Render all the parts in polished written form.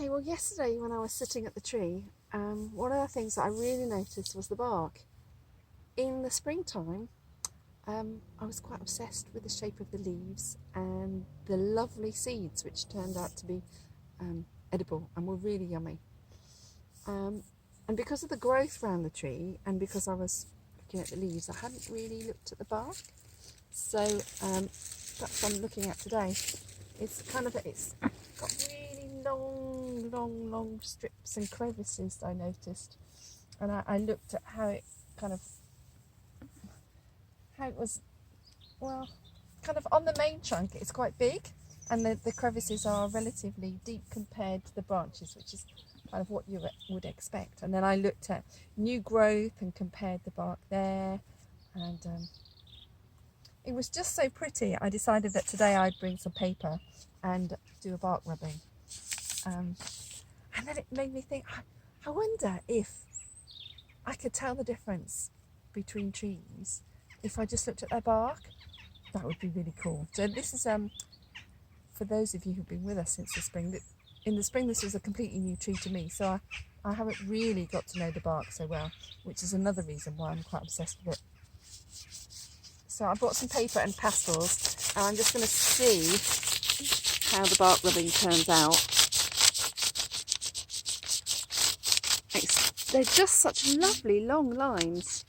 Okay, well yesterday when I was sitting at the tree, one of the things that I really noticed was the bark. In the springtime, I was quite obsessed with the shape of the leaves and the lovely seeds which turned out to be edible and were really yummy. And because of the growth around the tree and because I was looking at the leaves, I hadn't really looked at the bark. So that's what I'm looking at today. It's got really long strips and crevices I noticed, and I looked at how it was, well, kind of on the main trunk it's quite big, and the crevices are relatively deep compared to the branches, which is kind of what you would expect. And then I looked at new growth and compared the bark there, and it was just so pretty. I decided that today I'd bring some paper and do a bark rubbing. And then it made me think, I wonder if I could tell the difference between trees if I just looked at their bark. That would be really cool. So this is, for those of you who've been with us since the spring, in the spring this was a completely new tree to me, so I haven't really got to know the bark so well, which is another reason why I'm quite obsessed with it. So I bought some paper and pastels, and I'm just going to see how the bark rubbing turns out. They're just such lovely long lines.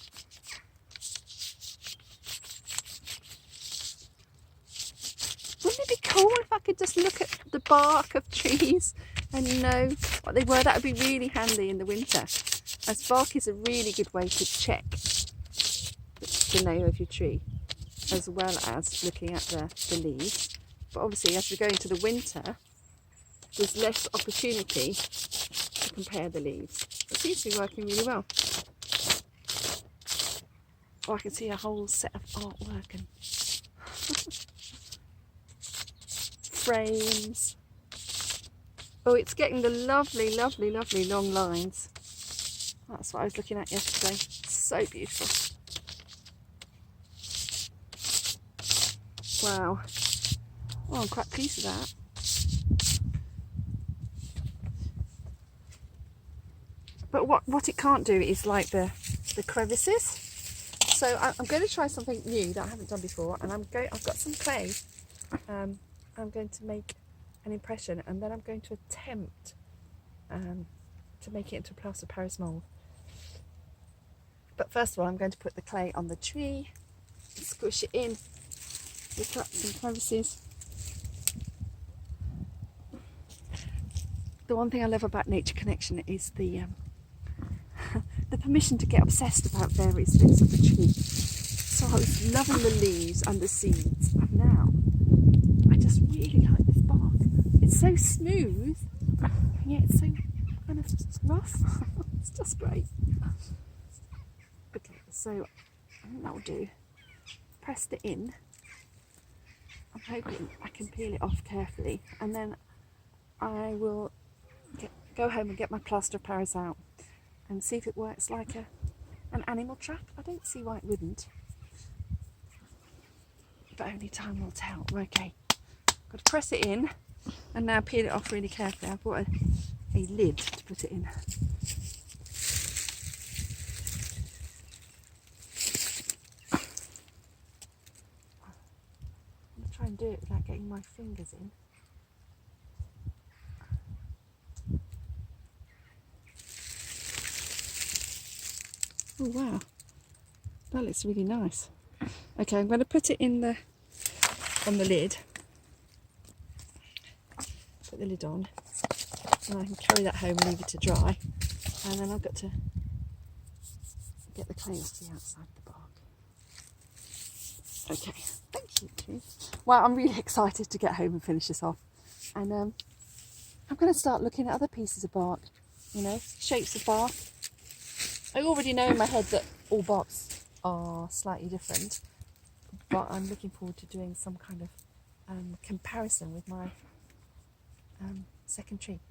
Wouldn't it be cool if I could just look at the bark of trees and know what they were? That would be really handy in the winter, as bark is a really good way to check the name of your tree, as well as looking at the leaves. But obviously as we go into the winter, there's less opportunity to compare the leaves. It seems to be working really well. Oh, I can see a whole set of artwork and frames. Oh, it's getting the lovely long lines. That's what I was looking at yesterday. So beautiful. Wow. Oh, I'm quite pleased with that. But what it can't do is like the crevices. So I'm going to try something new that I haven't done before, and I've got some clay. I'm going to make an impression, and then I'm going to attempt to make it into a plaster Paris mould. But first of all, I'm going to put the clay on the tree, squish it in, look up some crevices. The one thing I love about Nature Connection is the permission to get obsessed about various bits of the tree. So I was loving the leaves and the seeds, and now I just really like this bark. It's so smooth, and yet it's so kind of rough. It's just great. Okay, so I think that will do. Pressed it in. I'm hoping I can peel it off carefully, and then I will go home and get my plaster of Paris out and see if it works like an animal trap. I don't see why it wouldn't, but only time will tell. Okay, got to press it in and now peel it off really carefully. I've bought a lid to put it in. I'm going to try and do it without getting my fingers in. Oh wow, that looks really nice. Okay, I'm going to put it on the lid. Put the lid on, and I can carry that home and leave it to dry. And then I've got to get the clay off the outside of the bark. Okay, thank you, tree. Well, I'm really excited to get home and finish this off. And I'm going to start looking at other pieces of bark, shapes of bark. I already know in my head that all barks are slightly different, but I'm looking forward to doing some kind of comparison with my second tree.